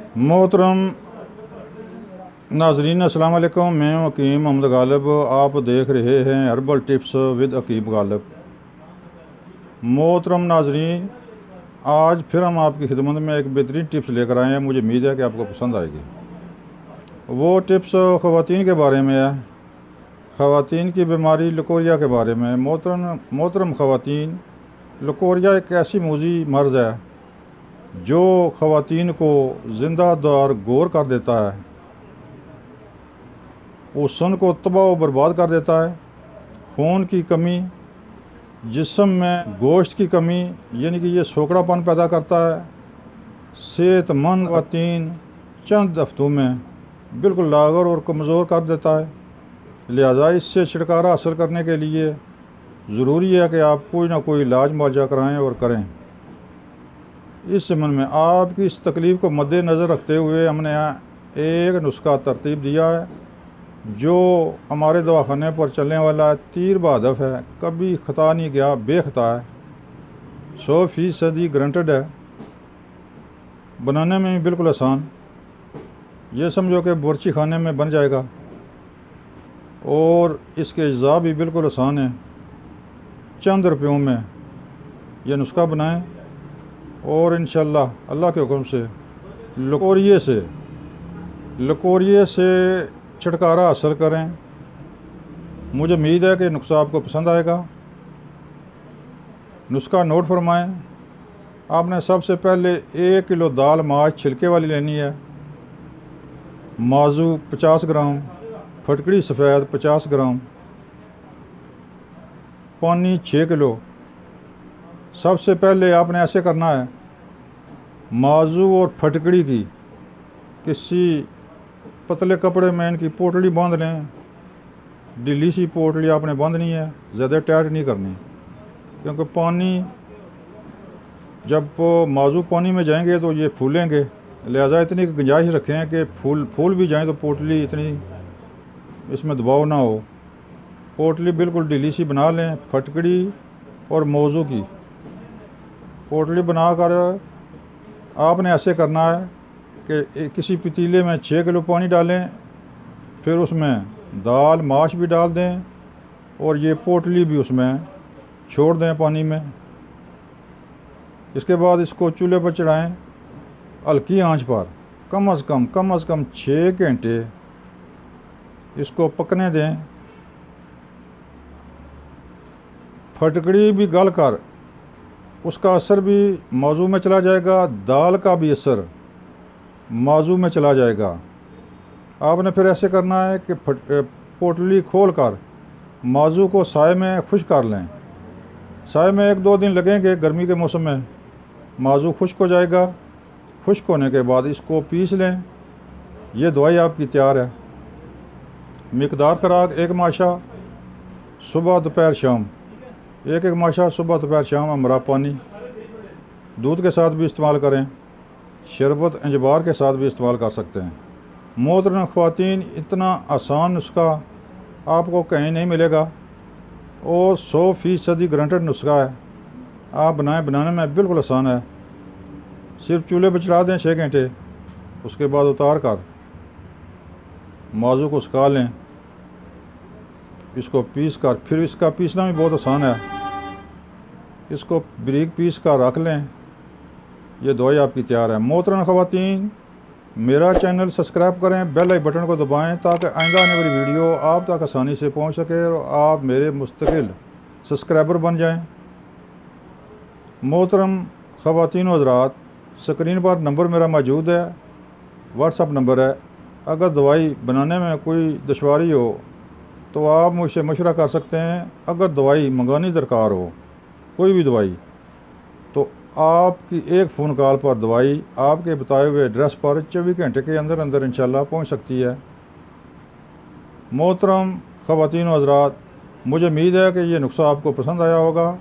मोहतरम नाजरीन अस्सलाम वालेकुम। मैं हकीम मोहम्मद गालिब, आप देख रहे हैं हर्बल टिप्स विद हकीम गालिब। मोहतरम नाजरीन, आज फिर हम आपकी खिदमत में एक बेहतरीन टिप्स लेकर आए हैं। मुझे उम्मीद है कि आपको पसंद आएगी। वो टिप्स ख़वातीन के बारे में है, ख़वातीन की बीमारी लकोरिया के बारे में। मोहतरम ख़वातीन, लकोरिया एक ऐसी मूजी मर्ज़ है जो ख़वातीन को ज़िंदा दार गोर कर देता है, हुस्न को तबाह व बर्बाद कर देता है। खून की कमी, जिस्म में गोश्त की कमी यानी कि ये सोकड़ापन पैदा करता है। सेहतमंद ख़वातीन चंद हफ्तों में बिल्कुल लागर और कमज़ोर कर देता है। लिहाजा इससे छुटकारा हासिल करने के लिए ज़रूरी है कि आप कोई ना कोई इलाज मुआवजा कराएँ और करें। इस ज़मन में आपकी इस तकलीफ़ को मद्देनज़र रखते हुए हमने एक नुस्खा तरतीब दिया है जो हमारे दवाखाने पर चलने वाला तीर बहदफ है, कभी ख़ता नहीं गया, बेख़ता है, 100% गारंटेड है। बनाने में भी बिल्कुल आसान, ये समझो कि बुर्ची खाने में बन जाएगा। और इसके अज्जा भी बिल्कुल आसान है। चंद रुपयों में यह नुस्खा बनाएं और इंशाअल्लाह अल्लाह के हुक्म से लकोरिये से छुटकारा हासिल करें। मुझे उम्मीद है कि नुस्खा आपको पसंद आएगा। नुस्खा नोट फरमाएं। आपने सबसे पहले 1 किलो दाल माश छिलके वाली लेनी है, माजू 50 ग्राम, फटकड़ी सफ़ेद 50 ग्राम, पानी 6 किलो। सबसे पहले आपने ऐसे करना है, माजू और फटकड़ी की किसी पतले कपड़े में इनकी पोटली बांध लें। ढीली सी पोटली आपने बांधनी है, ज़्यादा टाइट नहीं करनी, क्योंकि पानी जब माजू पानी में जाएंगे तो ये फूलेंगे। लिहाजा इतनी गुंजाइश रखें कि फूल भी जाएं तो पोटली इतनी इसमें दबाव ना हो। पोटली बिल्कुल ढीली सी बना लें। फटकड़ी और मौजू की पोटली बनाकर आपने ऐसे करना है कि किसी पतीले में 6 किलो पानी डालें, फिर उसमें दाल माश भी डाल दें और ये पोटली भी उसमें छोड़ दें पानी में। इसके बाद इसको चूल्हे पर चढ़ाएं, हल्की आंच पर कम अज़ कम 6 घंटे इसको पकने दें। फटकड़ी भी गल कर उसका असर भी मौजू में चला जाएगा, दाल का भी असर मौजू में चला जाएगा। आपने फिर ऐसे करना है कि पोटली खोल कर मौजू को साए में खुश्क कर लें। साए में 1-2 दिन लगेंगे, गर्मी के मौसम में मौजू खुश्क हो जाएगा। खुश्क होने के बाद इसको पीस लें। ये दवाई आपकी तैयार है। मिकदार खुराक 1 माशा सुबह दोपहर शाम, 1 माशा सुबह दोपहर शाम हमरा पानी। दूध के साथ भी इस्तेमाल करें, शरबत इंजबार के साथ भी इस्तेमाल कर सकते हैं। मोहतरम ख़वातीन, इतना आसान नुस्खा आपको कहीं नहीं मिलेगा और 100% गारंटेड नुस्खा है। आप बनाने में बिल्कुल आसान है। सिर्फ चूल्हे पर चढ़ा दें 6 घंटे, उसके बाद उतार कर मौजू को सुखा लें। इसको पीस कर, फिर इसका पीसना भी बहुत आसान है, इसको बारीक पीस कर रख लें। ये दवाई आपकी तैयार है। मोहतरम ख़वातीन, मेरा चैनल सब्सक्राइब करें, बेल आई बटन को दबाएं ताकि आइंदा आने वाली वीडियो आप तक आसानी से पहुंच सके और आप मेरे मुस्तकिल सब्सक्राइबर बन जाएं। मोहतरम ख़वातीन व हज़रात, स्क्रीन पर नंबर मेरा मौजूद है, व्हाट्सअप नंबर है। अगर दवाई बनाने में कोई दुश्वारी हो तो आप मुझसे मशवरा कर सकते हैं। अगर दवाई मंगानी दरकार हो, कोई भी दवाई, तो आपकी एक फ़ोन कॉल पर दवाई आपके बताए हुए एड्रेस पर 24 घंटे के अंदर इंशाल्लाह पहुंच सकती है। मोहतरम ख़वातीन व हज़रात, मुझे उम्मीद है कि ये नुस्खा आपको पसंद आया होगा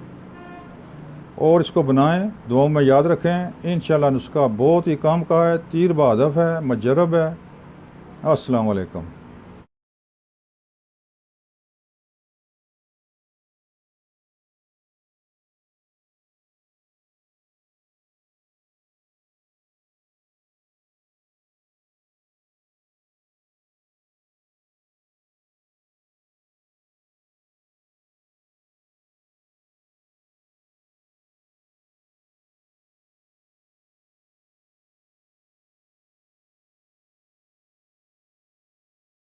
और इसको बनाएं, दुआओं में याद रखें। इंशाल्लाह नुस्खा बहुत ही काम का है, तीर बहदफ है, मुजर्रब है। अस्सलाम वालेकुम।